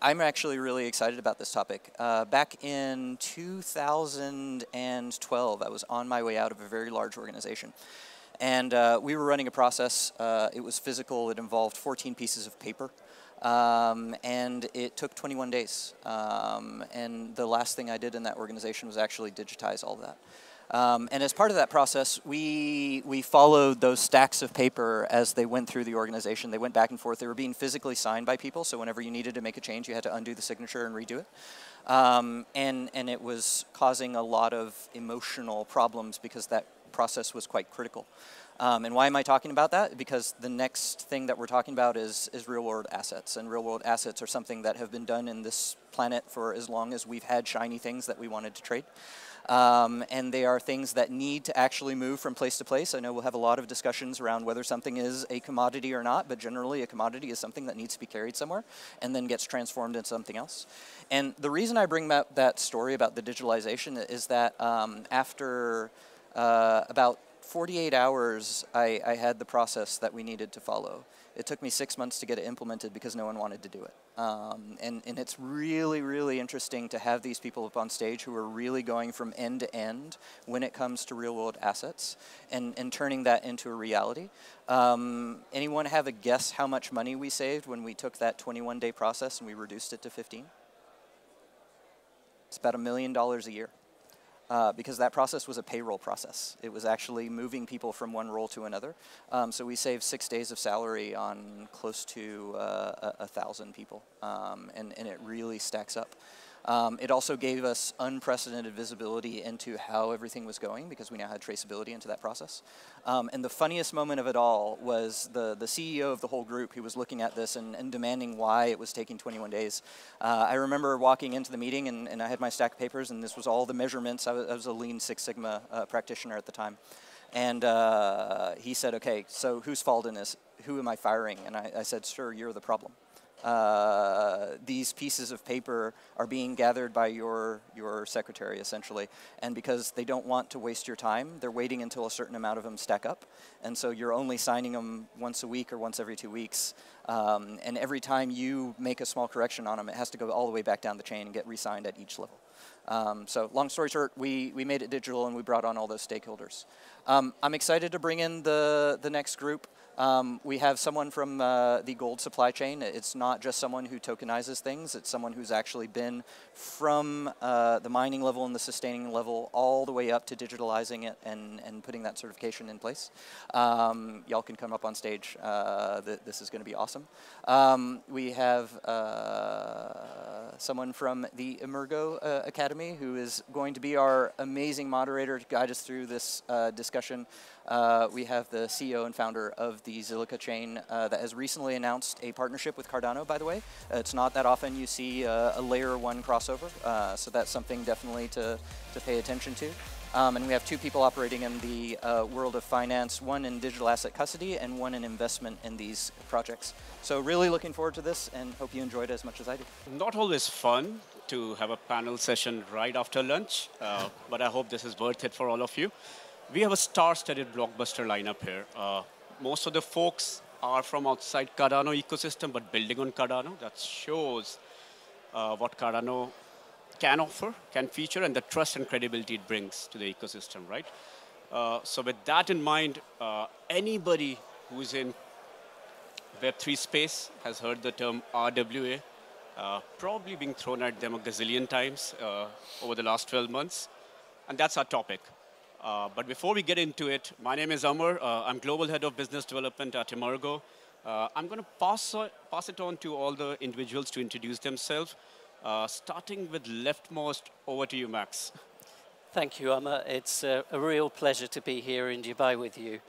I'm actually really excited about this topic. Back in 2012, I was on my way out of a very large organization. And we were running a process. It was physical. It involved 14 pieces of paper. And it took 21 days. And the last thing I did in that organization was actually digitize all of that. And as part of that process, we followed those stacks of paper as they went through the organization. They went back and forth. They were being physically signed by people, so whenever you needed to make a change, you had to undo the signature and redo it. And it was causing a lot of emotional problems because that process was quite critical. And why am I talking about that? Because the next thing that we're talking about is real-world assets. And real-world assets are something that have been done in this planet for as long as we've had shiny things that we wanted to trade. And they are things that need to actually move from place to place. I know we'll have a lot of discussions around whether something is a commodity or not, but generally a commodity is something that needs to be carried somewhere and then gets transformed into something else. And the reason I bring up that story about the digitalization is that after about 48 hours, I had the process that we needed to follow. It took me 6 months to get it implemented because no one wanted to do it. And it's really, really interesting to have these people up on stage who are really going from end to end when it comes to real-world assets and turning that into a reality. Anyone have a guess how much money we saved when we took that 21-day process and we reduced it to 15? It's about $1 million a year. Because that process was a payroll process. It was actually moving people from one role to another. So we saved 6 days of salary on close to 1,000 people, and it really stacks up. It also gave us unprecedented visibility into how everything was going because we now had traceability into that process. And the funniest moment of it all was the CEO of the whole group who was looking at this and demanding why it was taking 21 days. I remember walking into the meeting and I had my stack of papers and this was all the measurements. I was a Lean Six Sigma practitioner at the time. And he said, okay, so whose fault in this? Who am I firing? And I said, sir, you're the problem. These pieces of paper are being gathered by your secretary, essentially. And because they don't want to waste your time, they're waiting until a certain amount of them stack up. And so you're only signing them once a week or once every 2 weeks. And every time you make a small correction on them, it has to go all the way back down the chain and get re-signed at each level. So long story short, we made it digital and we brought on all those stakeholders. I'm excited to bring in the next group. We have someone from the gold supply chain. It's not just someone who tokenizes things. It's someone who's actually been from the mining level and the sustaining level all the way up to digitalizing it and putting that certification in place. Y'all can come up on stage. This is going to be awesome. We have someone from the EMURGO Academy who is going to be our amazing moderator to guide us through this discussion. We have the CEO and founder of the Zilliqa chain that has recently announced a partnership with Cardano, by the way. It's not that often you see a layer 1 crossover, so that's something definitely to pay attention to. And we have 2 people operating in the world of finance, one in digital asset custody and one in investment in these projects. So really looking forward to this and hope you enjoyed it as much as I did. Not always fun to have a panel session right after lunch, but I hope this is worth it for all of you. We have a star-studded blockbuster lineup here. Most of the folks are from outside Cardano ecosystem, but building on Cardano. That shows what Cardano can offer, can feature, and the trust and credibility it brings to the ecosystem, right? So with that in mind, anybody who's in Web3 space has heard the term RWA, probably being thrown at them a gazillion times over the last 12 months. And that's our topic. But before we get into it, my name is Amar. I'm Global Head of Business Development at EMURGO. I'm going to pass it on to all the individuals to introduce themselves, starting with leftmost. Over to you, Max. Thank you, Amar. It's a real pleasure to be here in Dubai with you.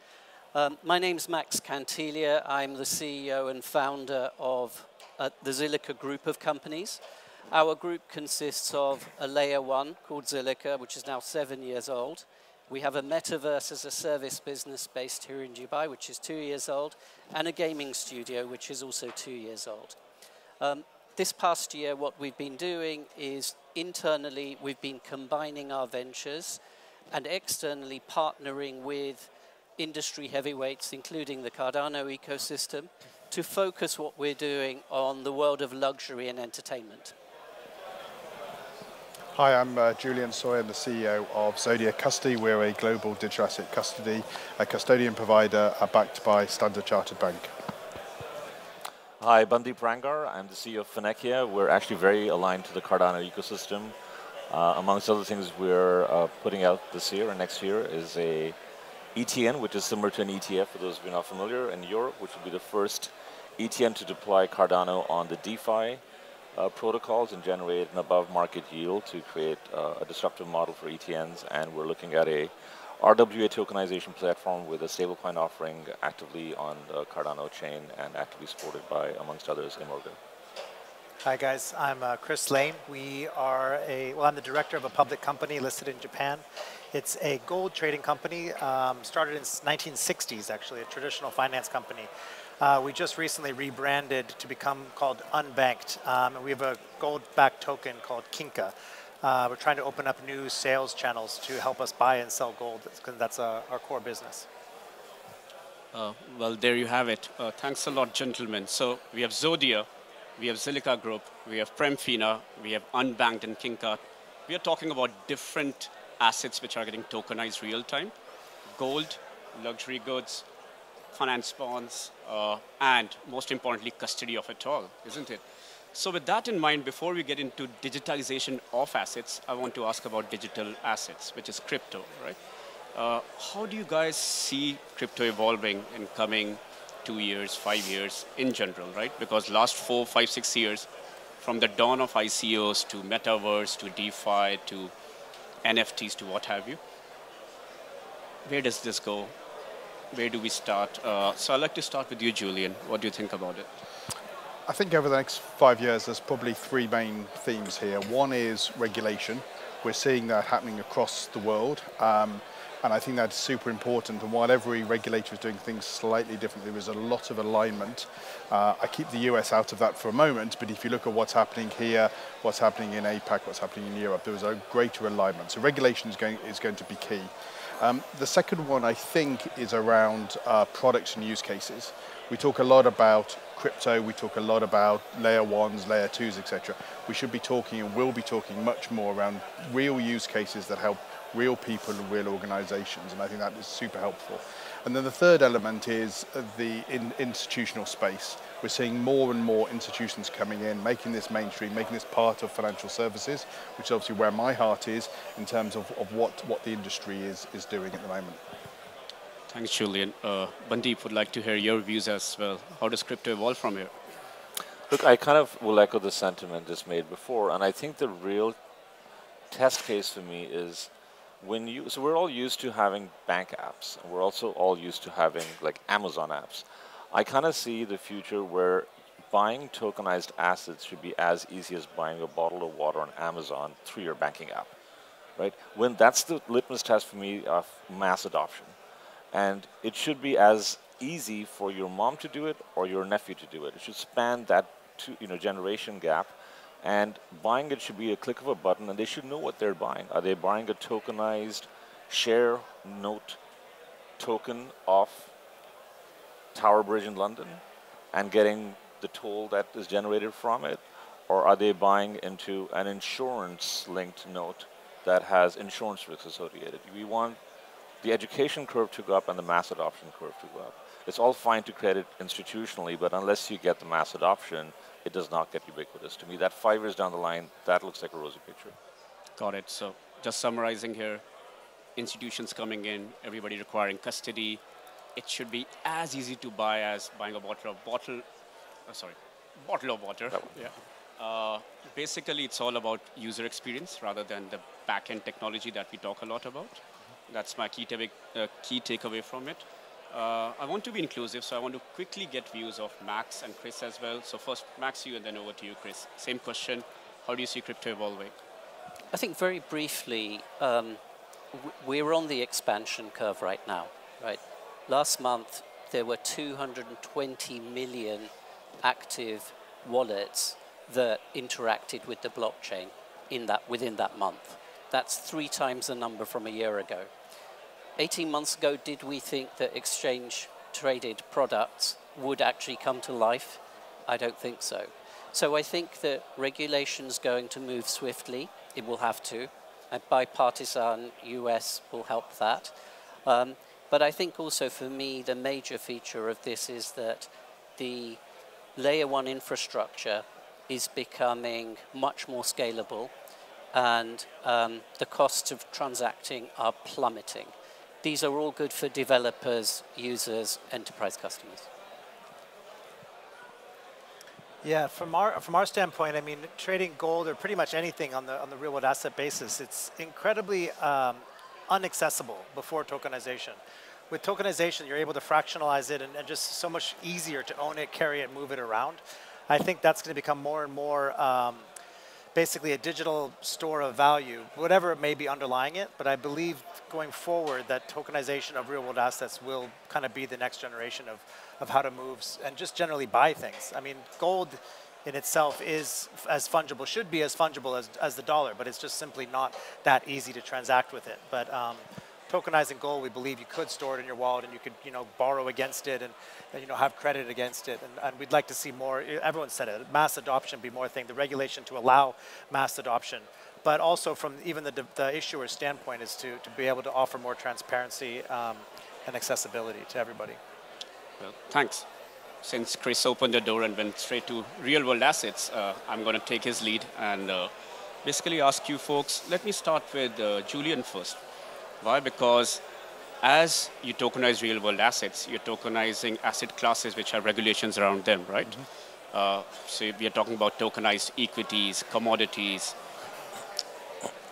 My name's Max Cantiglia. I'm the CEO and founder of the Zilliqa group of companies. Our group consists of a layer 1 called Zilliqa, which is now 7 years old. We have a metaverse as a service business based here in Dubai, which is 2 years old, and a gaming studio, which is also 2 years old. This past year, what we've been doing is internally, we've been combining our ventures and externally partnering with industry heavyweights, including the Cardano ecosystem, to focus what we're doing on the world of luxury and entertainment. Hi, I'm Julian Sawyer, I'm the CEO of Zodia Custody. We're a global digital asset custody, a custodian provider backed by Standard Chartered Bank. Hi, Bandeep Rangar. I'm the CEO of Finekia. We're actually very aligned to the Cardano ecosystem. Amongst other things we're putting out this year and next year is a ETN, which is similar to an ETF, for those of you not familiar, in Europe, which will be the first ETN to deploy Cardano on the DeFi protocols and generate an above-market yield to create a disruptive model for ETNs. And we're looking at a RWA tokenization platform with a stablecoin offering actively on the Cardano chain and actively supported by, amongst others, EMURGO. Hi guys, I'm Chris Lane. I'm the director of a public company listed in Japan. It's a gold trading company, started in the 1960s actually, a traditional finance company. We just recently rebranded to become called Unbanked. We have a gold-backed token called Kinka. We're trying to open up new sales channels to help us buy and sell gold, because that's our core business. Well, there you have it. Thanks a lot, gentlemen. So we have Zodia, we have Zilliqa Group, we have Premfina, we have Unbanked and Kinka. We are talking about different assets which are getting tokenized real time. Gold, luxury goods, finance bonds, and most importantly, custody of it all, isn't it? So with that in mind, before we get into digitalization of assets, I want to ask about digital assets, which is crypto, right? How do you guys see crypto evolving in coming 2 years, 5 years in general, right? Because last 4, 5, 6 years, from the dawn of ICOs to metaverse to DeFi to NFTs to what have you, where does this go? Where do we start? So I'd like to start with you, Julian. What do you think about it? I think over the next 5 years, there's probably 3 main themes here. One is regulation. We're seeing that happening across the world. And I think that's super important. And while every regulator is doing things slightly differently, there is a lot of alignment. I keep the US out of that for a moment, but if you look at what's happening here, what's happening in APAC, what's happening in Europe, there is a greater alignment. So regulation is going to be key. The second one, I think, is around products and use cases. We talk a lot about crypto, we talk a lot about layer 1s, layer 2s, etc. We should be talking and will be talking much more around real use cases that help real people and real organizations, and I think that is super helpful. And then the third element is the institutional space. We're seeing more and more institutions coming in, making this mainstream, making this part of financial services, which is obviously where my heart is in terms of what the industry is doing at the moment. Thanks, Julian. Bandeep would like to hear your views as well. How does crypto evolve from here? Look, I kind of will echo the sentiment just made before, and I think the real test case for me is so we're all used to having bank apps, and we're also all used to having like Amazon apps. I kind of see the future where buying tokenized assets should be as easy as buying a bottle of water on Amazon through your banking app, right? When that's the litmus test for me of mass adoption. And it should be as easy for your mom to do it or your nephew to do it. It should span that generation gap. And buying it should be a click of a button, and they should know what they're buying. Are they buying a tokenized share note token off Tower Bridge in London and getting the toll that is generated from it? Or are they buying into an insurance-linked note that has insurance risks associated? We want the education curve to go up and the mass adoption curve to go up. It's all fine to create it institutionally, but unless you get the mass adoption, it does not get ubiquitous. To me, that 5 years down the line, that looks like a rosy picture. Got it. So just summarizing here, institutions coming in, everybody requiring custody. It should be as easy to buy as buying a bottle of water. Yeah. Basically, it's all about user experience rather than the back-end technology that we talk a lot about. That's my key takeaway from it. I want to be inclusive, so I want to quickly get views of Max and Chris as well. So first, Max, you, and then over to you, Chris. Same question. How do you see crypto evolving? I think very briefly, we're on the expansion curve right now, right? Last month, there were 220 million active wallets that interacted with the blockchain within that month. That's 3 times the number from a year ago. 18 months ago, did we think that exchange traded products would actually come to life? I don't think so. So I think that regulation's going to move swiftly. It will have to. A bipartisan US will help that. But I think also for me, the major feature of this is that the layer one infrastructure is becoming much more scalable, and the costs of transacting are plummeting. These are all good for developers, users, enterprise customers. Yeah, from our standpoint, I mean, trading gold or pretty much anything on the real world asset basis, it's incredibly unaccessible before tokenization. With tokenization, you're able to fractionalize it and just so much easier to own it, carry it, move it around. I think that's going to become more and more basically a digital store of value, whatever it may be underlying it. But I believe going forward that tokenization of real world assets will kind of be the next generation of how to move and just generally buy things. I mean, gold in itself is as fungible, should be as fungible as the dollar, but it's just simply not that easy to transact with it. But tokenizing gold, we believe you could store it in your wallet and you could, borrow against it and have credit against it. And we'd like to see more, everyone said it, mass adoption be more a thing, the regulation to allow mass adoption. But also from even the issuer standpoint is to be able to offer more transparency and accessibility to everybody. Well, thanks. Since Chris opened the door and went straight to real-world assets, I'm going to take his lead and basically ask you folks. Let me start with Julian first. Why? Because as you tokenize real-world assets, you're tokenizing asset classes which have regulations around them, right? Mm-hmm. So we are talking about tokenized equities, commodities,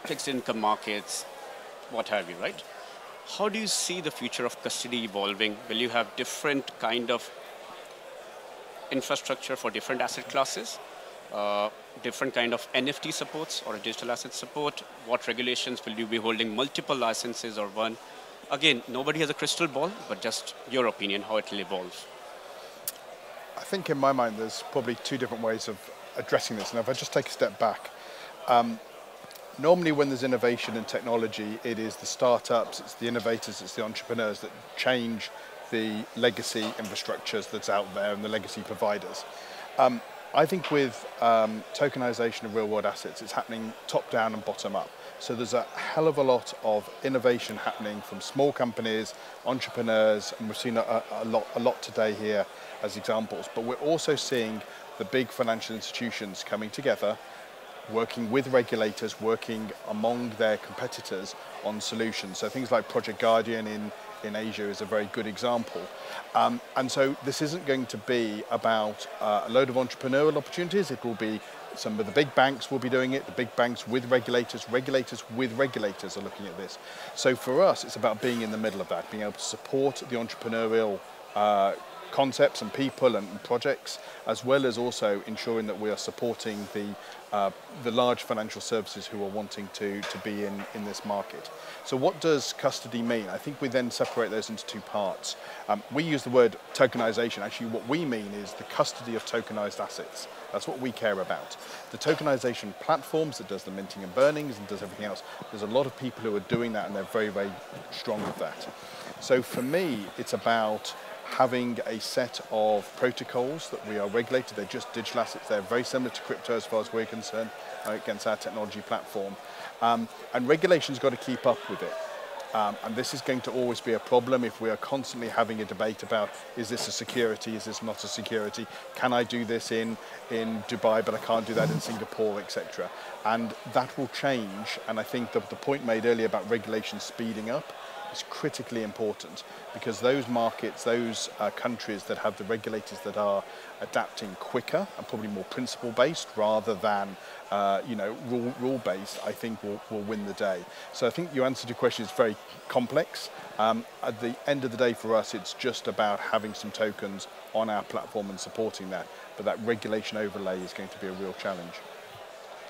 fixed income markets, what have you, right? How do you see the future of custody evolving? Will you have different kind of infrastructure for different asset classes, different kind of NFT supports or digital asset support? What regulations will you be holding multiple licenses or one? Again, nobody has a crystal ball, but just your opinion, how it will evolve. I think in my mind, there's probably two different ways of addressing this. And if I just take a step back, normally when there's innovation in technology, it is the startups, it's the innovators, it's the entrepreneurs that change the legacy infrastructures that's out there and the legacy providers. I think with tokenization of real world assets, it's happening top down and bottom up. So there's a hell of a lot of innovation happening from small companies, entrepreneurs, and we've seen a lot today here as examples. But we're also seeing the big financial institutions coming together, working with regulators, working among their competitors on solutions. So things like Project Guardian in Asia is a very good example. And so this isn't going to be about a load of entrepreneurial opportunities. It will be some of the big banks will be doing it, the big banks with regulators, regulators with regulators are looking at this. So for us, it's about being in the middle of that, being able to support the entrepreneurial concepts and people and projects, as well as also ensuring that we are supporting the large financial services who are wanting to be in this market. So what does custody mean? I think we then separate those into two parts. We use the word tokenization. Actually, what we mean is the custody of tokenized assets. That's what we care about. The tokenization platforms that does the minting and burnings and does everything else, there's a lot of people who are doing that and they're very, very strong at that. So for me, it's about having a set of protocols that we are regulated. They're just digital assets. They're very similar to crypto as far as we're concerned against our technology platform. And regulation's got to keep up with it. And this is going to always be a problem if we are constantly having a debate about, is this a security, is this not a security? Can I do this in Dubai, but I can't do that in Singapore, etc. And that will change. And I think that the point made earlier about regulation speeding up is critically important, because those markets, those countries that have the regulators that are adapting quicker and probably more principle-based rather than rule-based, I think will win the day. So I think your answer to your question is very complex. At the end of the day for us, it's just about having some tokens on our platform and supporting that. But that regulation overlay is going to be a real challenge.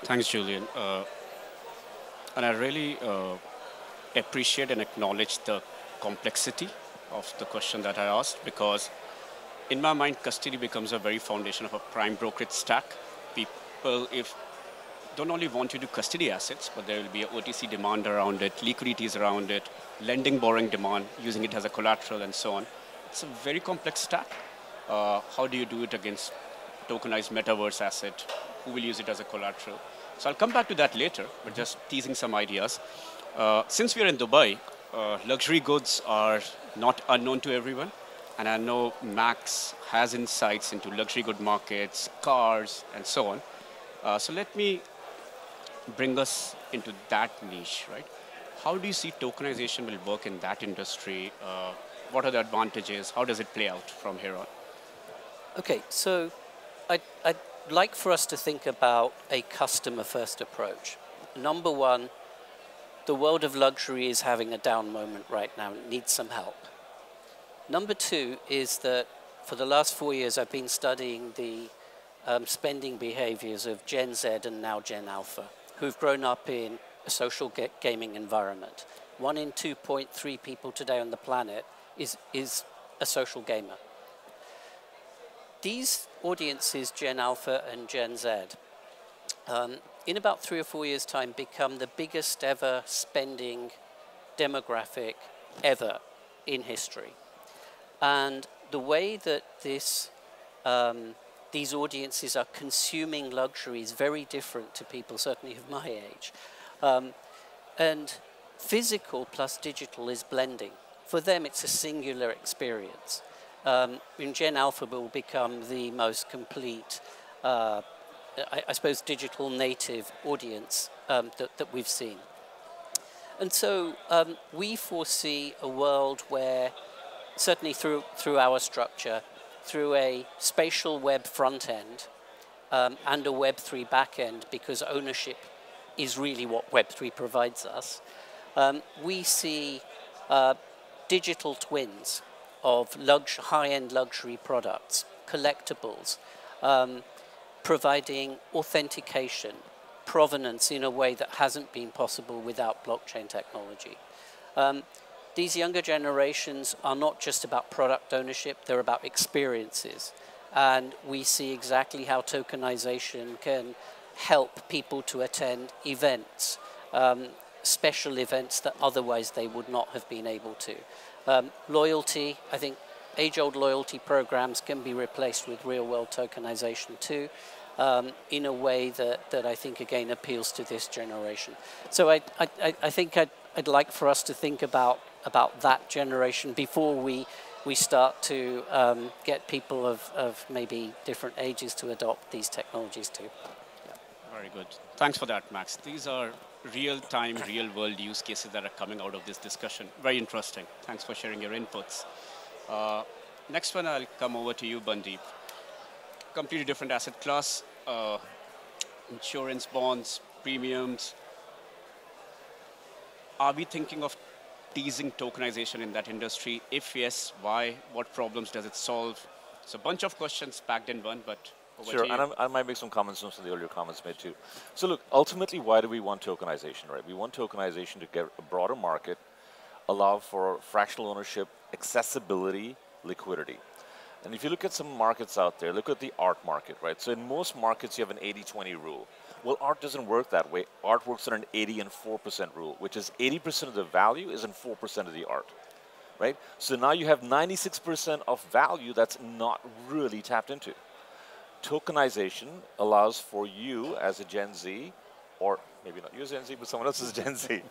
Thanks, Julian. And I really appreciate and acknowledge the complexity of the question that I asked, because in my mind, custody becomes a very foundation of a prime brokerage stack. People, don't only want you to custody assets, but there will be a OTC demand around it, liquidities around it, lending, borrowing demand, using it as a collateral and so on. it's a very complex stack. How do you do it against tokenized metaverse asset? Who will use it as a collateral? So I'll come back to that later, but just teasing some ideas. Since we're in Dubai, luxury goods are not unknown to everyone. And I know Max has insights into luxury good markets, cars, and so on. So let me bring us into that niche, right? How do you see tokenization will work in that industry? What are the advantages? How does it play out from here on? Okay, so I'd like for us to think about a customer-first approach. Number one, the world of luxury is having a down moment right now. It needs some help. Number two is that for the last 4 years, I've been studying the spending behaviors of Gen Z and now Gen Alpha, who've grown up in a social gaming environment. 1 in 2.3 people today on the planet is a social gamer. These audiences, Gen Alpha and Gen Z, in about 3 or 4 years' time, become the biggest ever spending demographic ever in history. And the way that these audiences are consuming luxury is very different to people, certainly of my age. And physical plus digital is blending. For them, it's a singular experience. In Gen Alpha will become the most complete, I suppose, digital native audience that we've seen. And so we foresee a world where, certainly through our structure, through a spatial web front end and a Web3 back end, because ownership is really what Web3 provides us, we see digital twins of high-end luxury products, collectibles, providing authentication, provenance in a way that hasn't been possible without blockchain technology. These younger generations are not just about product ownership, they're about experiences. And we see exactly how tokenization can help people to attend events, special events that otherwise they would not have been able to. Loyalty, I think age-old loyalty programs can be replaced with real-world tokenization too, in a way that I think, again, appeals to this generation. So I think I'd like for us to think about that generation before we start to get people of maybe different ages to adopt these technologies too. Yeah. Very good. Thanks for that, Max. These are real-time, real-world use cases that are coming out of this discussion. Very interesting. Thanks for sharing your inputs. Next one, I'll come over to you, Bandeep. Completely different asset class, insurance, bonds, premiums. Are we thinking of teasing tokenization in that industry? If yes, why? What problems does it solve? It's a bunch of questions packed in one, but over to you. Sure, and I might make some comments on some of the earlier comments made too. So look, ultimately, why do we want tokenization, right? We want tokenization to get a broader market, allow for fractional ownership, accessibility, liquidity. And if you look at some markets out there, look at the art market, right? So in most markets, you have an 80-20 rule. Well, art doesn't work that way. Art works on an 80 and 4% rule, which is 80% of the value is in 4% of the art, right? So now you have 96% of value that's not really tapped into. Tokenization allows for you as a Gen Z, or maybe not you as Gen Z, but someone else as Gen Z,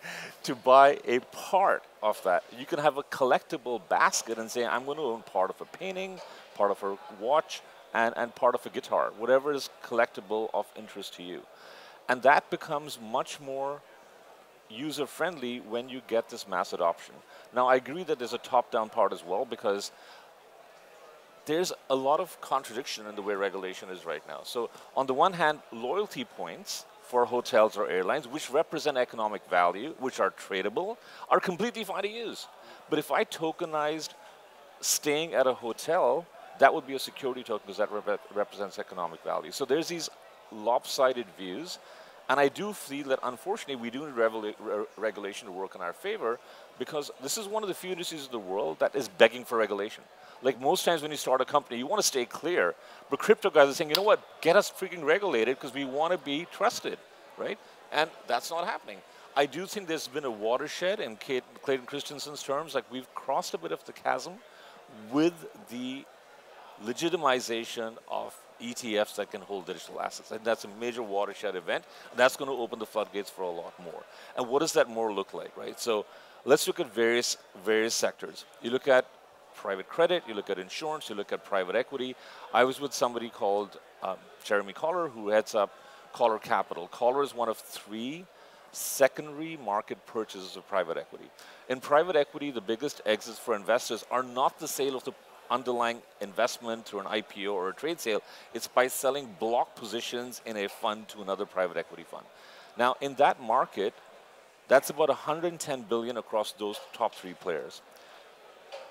to buy a part of that. You can have a collectible basket and say, I'm going to own part of a painting, part of a watch, and part of a guitar, whatever is collectible of interest to you. And that becomes much more user-friendly when you get this mass adoption. Now, I agree that there's a top-down part as well, because there's a lot of contradiction in the way regulation is right now. So on the one hand, loyalty points for hotels or airlines, which represent economic value, which are tradable, are completely fine to use. But if I tokenized staying at a hotel, that would be a security token because that represents economic value. So there's these lopsided views. And I do feel that, unfortunately, we do need regulation to work in our favor, because this is one of the few industries in the world that is begging for regulation. Like most times when you start a company, you want to stay clear. But crypto guys are saying, you know what, get us freaking regulated because we want to be trusted, right? And that's not happening. I do think there's been a watershed in Clayton Christensen's terms, like we've crossed a bit of the chasm with the legitimization of ETFs that can hold digital assets. And that's a major watershed event. And that's going to open the floodgates for a lot more. And what does that more look like, right? So let's look at various sectors. You look at private credit, you look at insurance, you look at private equity. I was with somebody called Jeremy Collar, who heads up Collar Capital. Collar is one of 3 secondary market purchases of private equity. In private equity, the biggest exits for investors are not the sale of the underlying investment through an IPO or a trade sale. It's by selling block positions in a fund to another private equity fund. Now, in that market, that's about 110 billion across those top 3 players.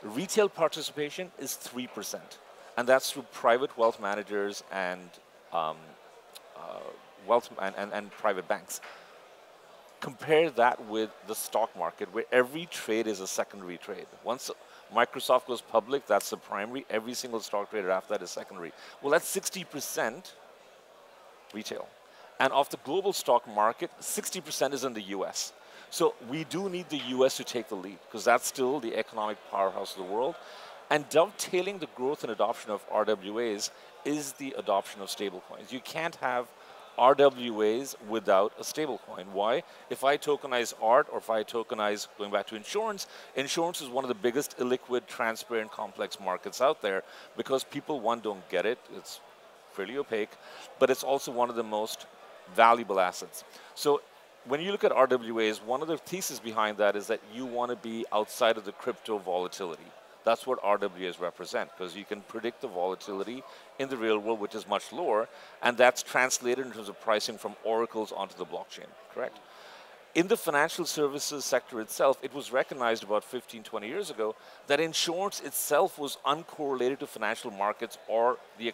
Retail participation is 3%, and that's through private wealth managers and private banks. Compare that with the stock market, where every trade is a secondary trade. Once Microsoft goes public, that's the primary. Every single stock trader after that is secondary. Well, that's 60% retail. And of the global stock market, 60% is in the US. So we do need the US to take the lead, because that's still the economic powerhouse of the world. And dovetailing the growth and adoption of RWAs is the adoption of stablecoins. You can't have RWAs without a stablecoin. Why? If I tokenize art, or if I tokenize, going back to insurance, insurance is one of the biggest illiquid, transparent, complex markets out there, because people, one, don't get it. It's fairly opaque, but it's also one of the most valuable assets. So when you look at RWAs, one of the theses behind that is that you want to be outside of the crypto volatility. That's what RWAs represent, because you can predict the volatility in the real world, which is much lower, and that's translated in terms of pricing from oracles onto the blockchain, correct? In the financial services sector itself, it was recognized about 15, 20 years ago that insurance itself was uncorrelated to financial markets or the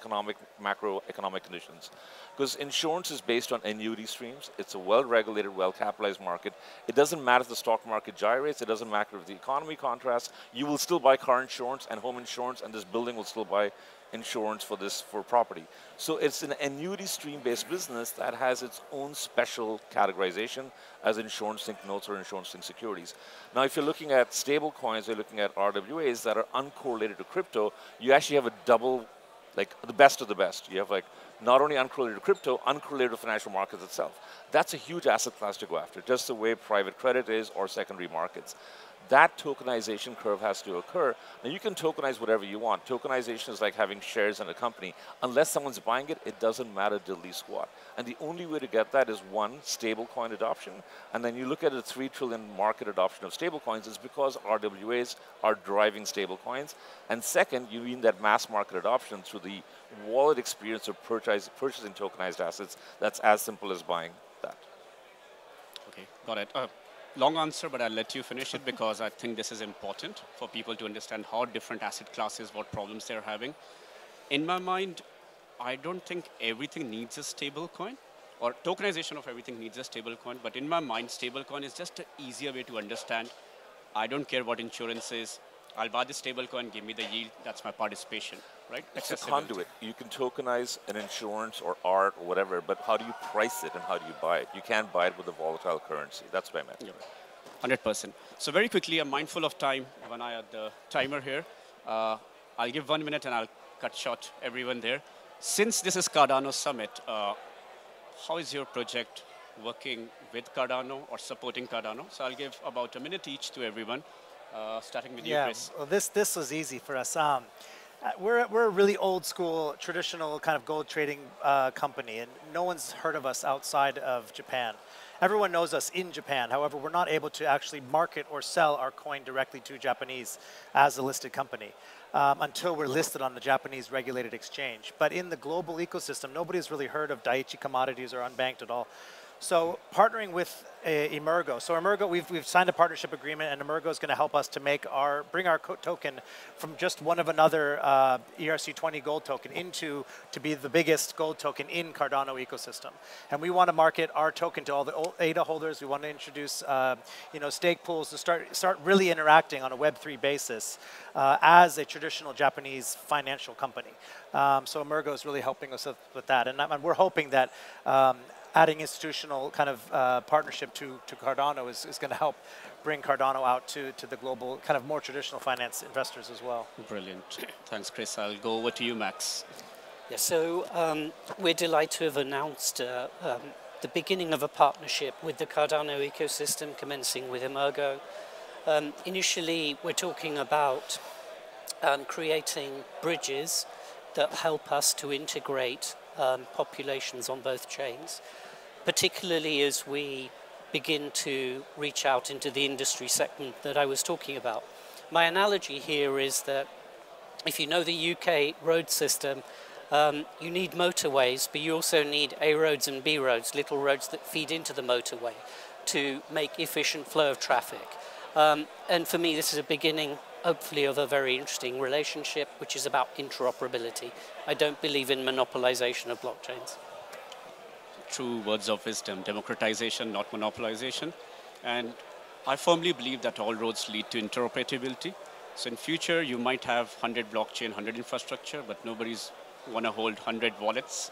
macroeconomic conditions. Because insurance is based on annuity streams. It's a well-regulated, well-capitalized market. It doesn't matter if the stock market gyrates. It doesn't matter if the economy contrasts. You will still buy car insurance and home insurance, and this building will still buy insurance for property. So it's an annuity stream-based business that has its own special categorization as insurance-linked notes or insurance-linked securities. Now, if you're looking at stable coins, you're looking at RWAs that are uncorrelated to crypto, you actually have a double, like the best of the best. You have like not only uncorrelated to crypto, uncorrelated to financial markets itself. That's a huge asset class to go after, just the way private credit is or secondary markets. That tokenization curve has to occur. Now, you can tokenize whatever you want. Tokenization is like having shares in a company. Unless someone's buying it, it doesn't matter diddly squat. And the only way to get that is, one, stablecoin adoption. And then you look at a 3 trillion market adoption of stablecoins is because RWAs are driving stablecoins. And second, you mean that mass market adoption through the wallet experience of purchasing tokenized assets. That's as simple as buying that. Okay, got it. Long answer, but I'll let you finish it because I think this is important for people to understand how different asset classes, what problems they're having. In my mind, I don't think everything needs a stable coin, or tokenization of everything needs a stable coin, but in my mind, stable coin is just an easier way to understand. I don't care what insurance is. I'll buy the stable coin, give me the yield, that's my participation, right? It's a conduit. You can tokenize an insurance or art or whatever, but how do you price it and how do you buy it? You can't buy it with a volatile currency. That's what I meant. Yeah, 100%. So very quickly, I'm mindful of time when I had the timer here. I'll give 1 minute and I'll cut short everyone there. Since this is Cardano Summit, how is your project working with Cardano or supporting Cardano? So I'll give about a minute each to everyone. Starting with you, Chris. Well, this was easy for us. We're a really old school, traditional kind of gold trading company, and no one's heard of us outside of Japan. Everyone knows us in Japan. However, we're not able to actually market or sell our coin directly to Japanese as a listed company until we're listed on the Japanese regulated exchange. But in the global ecosystem, nobody's really heard of Daiichi Commodities or Unbanked at all. So partnering with EMURGO. So EMURGO, we've signed a partnership agreement, and EMURGO is going to help us to bring our token from just one of another ERC20 gold token to be the biggest gold token in Cardano ecosystem. And we want to market our token to all the ADA holders. We want to introduce stake pools to start really interacting on a Web3 basis as a traditional Japanese financial company. So EMURGO is really helping us with that, and we're hoping that adding institutional kind of partnership to Cardano is going to help bring Cardano out to the global, kind of more traditional finance investors as well. Brilliant. Thanks, Chris. I'll go over to you, Max. Yeah, so we're delighted to have announced the beginning of a partnership with the Cardano ecosystem, commencing with EMURGO. Initially, we're talking about creating bridges that help us to integrate populations on both chains, particularly as we begin to reach out into the industry segment that I was talking about. My analogy here is that if you know the UK road system, you need motorways, but you also need A roads and B roads, little roads that feed into the motorway to make efficient flow of traffic. And for me, this is a beginning, hopefully, of a very interesting relationship, which is about interoperability. I don't believe in monopolization of blockchains. True words of wisdom, democratization, not monopolization. And I firmly believe that all roads lead to interoperability. So in future, you might have 100 blockchain, 100 infrastructure, but nobody's want to hold 100 wallets,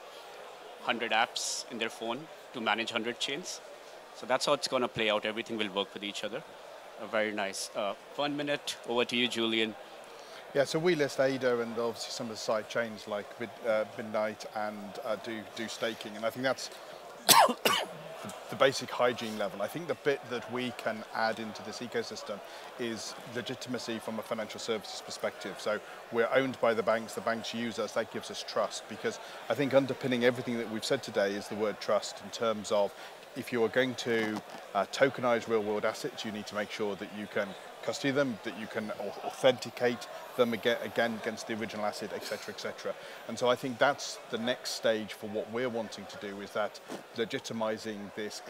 100 apps in their phone to manage 100 chains. So that's how it's going to play out. Everything will work with each other. Very nice. 1 minute, over to you, Julian. Yeah, so we list ADA and obviously some of the side chains like Midnight and do staking, and I think that's the basic hygiene level. I think the bit that we can add into this ecosystem is legitimacy from a financial services perspective. So we're owned by the banks use us, that gives us trust, because I think underpinning everything that we've said today is the word trust in terms of if you are going to tokenize real world assets, you need to make sure that you can custody them, that you can authenticate them again against the original asset, etc., etc. And so I think that's the next stage for what we're wanting to do, is that legitimizing this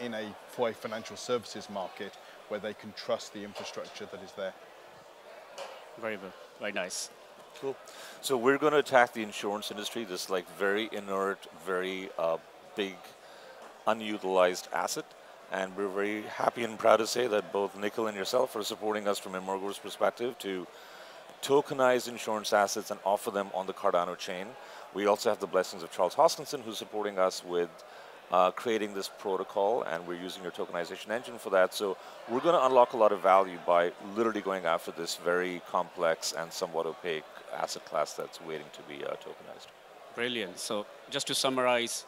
for a financial services market where they can trust the infrastructure that is there. Very good, very nice. Cool. So we're going to attack the insurance industry, this like very inert, very big, unutilized asset. And we're very happy and proud to say that both Nikhil and yourself are supporting us from EMURGO's perspective to tokenize insurance assets and offer them on the Cardano chain. We also have the blessings of Charles Hoskinson, who's supporting us with creating this protocol, and we're using your tokenization engine for that. So we're going to unlock a lot of value by literally going after this very complex and somewhat opaque asset class that's waiting to be tokenized. Brilliant. So just to summarize,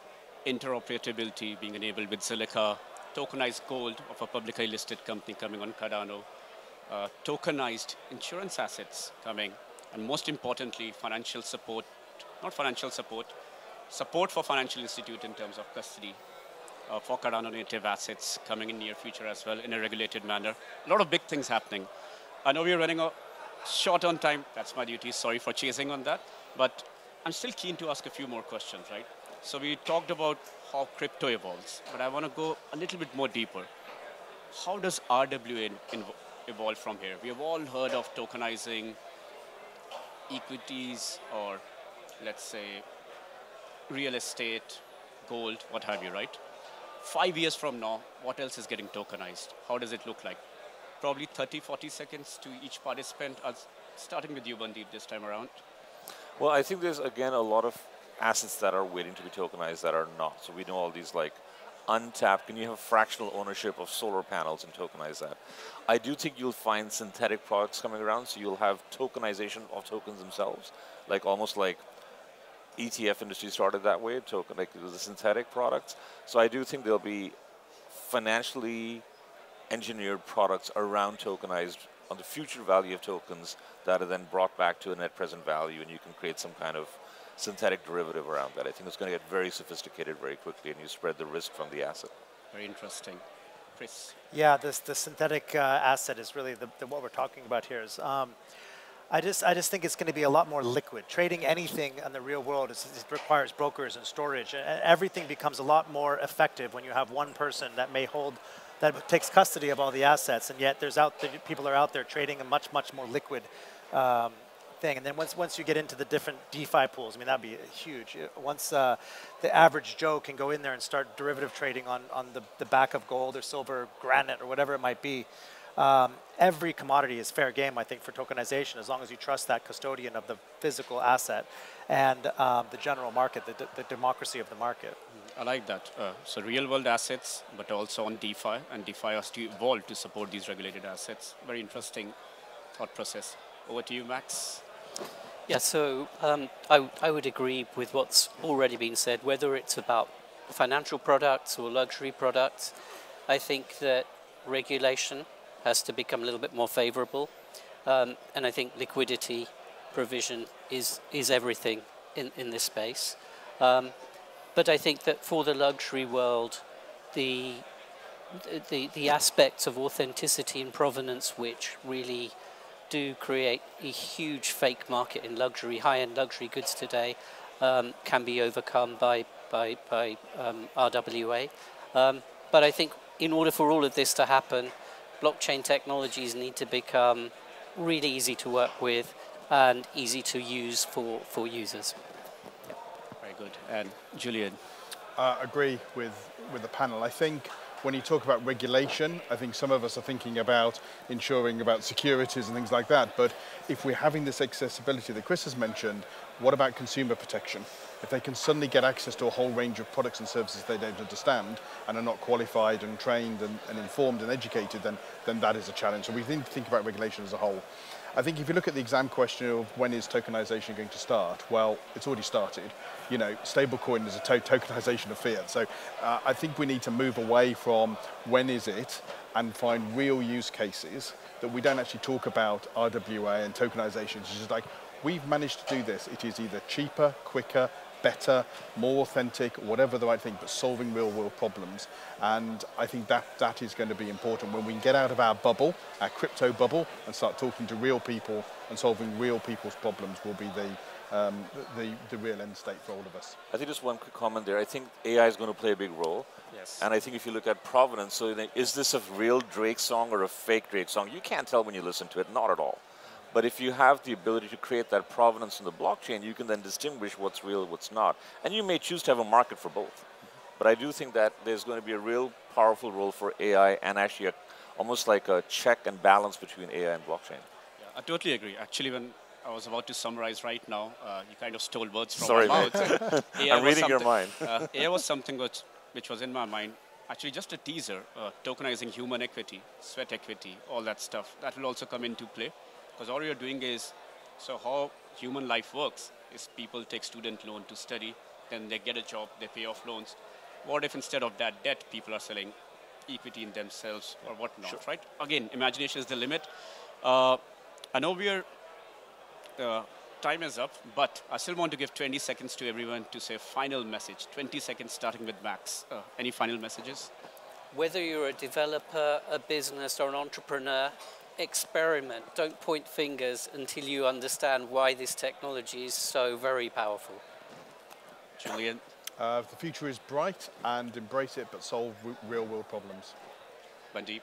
interoperability being enabled with Zilliqa, tokenized gold of a publicly listed company coming on Cardano, tokenized insurance assets coming, and most importantly, financial support, not financial support, support for financial institute in terms of custody for Cardano native assets coming in near future as well in a regulated manner. A lot of big things happening. I know we're running a short on time. That's my duty. Sorry for chasing on that. But I'm still keen to ask a few more questions, right? So we talked about how crypto evolves, but I want to go a little bit more deeper. How does RWA evolve from here? We have all heard of tokenizing equities or, let's say, real estate, gold, what have you, right? 5 years from now, what else is getting tokenized? How does it look like? Probably 30, 40 seconds to each participant. Starting with you, Bandeep, this time around. Well, I think there's, again, a lot of assets that are waiting to be tokenized that are not. So we know all these like untapped, can you have fractional ownership of solar panels and tokenize that? I do think you'll find synthetic products coming around, so you'll have tokenization of tokens themselves, like almost like ETF industry started that way, like the synthetic products. So I do think there'll be financially engineered products around tokenized on the future value of tokens that are then brought back to a net present value, and you can create some kind of synthetic derivative around that. I think it's going to get very sophisticated very quickly, and you spread the risk from the asset. Very interesting. Chris? Yeah, the synthetic asset is really what we're talking about here. Is, I just think it's going to be a lot more liquid. Trading anything in the real world it requires brokers and storage. And everything becomes a lot more effective when you have one person that takes custody of all the assets, and yet people are out there trading a much more liquid thing. And then once you get into the different DeFi pools, I mean, that'd be huge. Once the average Joe can go in there and start derivative trading on the back of gold or silver, granite, or whatever it might be, every commodity is fair game, I think, for tokenization, as long as you trust that custodian of the physical asset and the general market, the democracy of the market. I like that. So real-world assets, but also on DeFi, and DeFi has to evolve to support these regulated assets. Very interesting thought process. Over to you, Max. Yeah, so I would agree with what's already been said, whether it's about financial products or luxury products. I think that regulation has to become a little bit more favorable. And I think liquidity provision is everything in this space. But I think that for the luxury world, the aspects of authenticity and provenance, which really do create a huge fake market in luxury, high-end luxury goods today, can be overcome by RWA. But I think in order for all of this to happen, blockchain technologies need to become really easy to work with and easy to use for users. Very good. And Julian? Agree with the panel. I think when you talk about regulation, I think some of us are thinking about ensuring about securities and things like that. But if we're having this accessibility that Chris has mentioned, what about consumer protection? If they can suddenly get access to a whole range of products and services they don't understand and are not qualified and trained and informed and educated, then that is a challenge. So we need to think about regulation as a whole. I think if you look at the exam question of when is tokenization going to start, well, it's already started. You know, stablecoin is a tokenization of fiat. So I think we need to move away from when is it and find real use cases that we don't actually talk about RWA and tokenization. It's just like, we've managed to do this. It is either cheaper, quicker, better, more authentic, whatever the right thing, but solving real world problems. And I think that is going to be important. When we can get out of our bubble, our crypto bubble, and start talking to real people and solving real people's problems will be the real end state for all of us. I think just one quick comment there. I think AI is going to play a big role. Yes. And I think if you look at provenance, so is this a real Drake song or a fake Drake song? You can't tell when you listen to it, not at all. But if you have the ability to create that provenance in the blockchain, you can then distinguish what's real and what's not. And you may choose to have a market for both. But I do think that there's going to be a real powerful role for AI and actually almost like a check and balance between AI and blockchain. Yeah, I totally agree. Actually, when I was about to summarize right now, you kind of stole words from Sorry, my mouth. I'm reading your mind. AI was something which was in my mind. Actually, just a teaser, tokenizing human equity, sweat equity, all that stuff. That will also come into play. Because all you're doing is, so how human life works is people take student loan to study, then they get a job, they pay off loans. What if instead of that debt, people are selling equity in themselves or whatnot, sure. Right? Again, imagination is the limit. I know time is up, but I still want to give 20 seconds to everyone to say final message. 20 seconds starting with Max. Any final messages? Whether you're a developer, a business, or an entrepreneur, experiment. Don't point fingers until you understand why this technology is so very powerful. Julian? The future is bright, and embrace it, but solve real-world problems. Bandeep?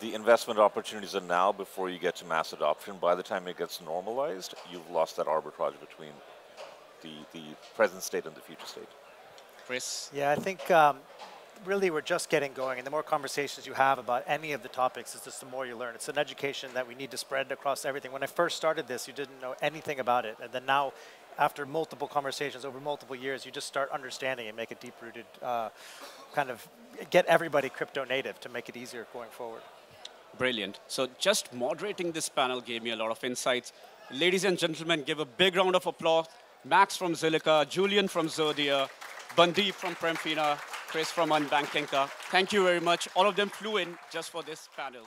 The investment opportunities are now before you get to mass adoption. By the time it gets normalized, you've lost that arbitrage between the present state and the future state. Chris? Yeah, I think really we're just getting going, and the more conversations you have about any of the topics, it's just the more you learn. It's an education that we need to spread across everything. When I first started this, you didn't know anything about it, and then now, after multiple conversations over multiple years, you just start understanding and make it deep-rooted, kind of get everybody crypto native to make it easier going forward. Brilliant. So just moderating this panel gave me a lot of insights. Ladies and gentlemen, give a big round of applause. Max from Zilliqa, Julian from Zodia, Bandeep from Premfina, Chris from Unbanked Inca. Thank you very much. All of them flew in just for this panel.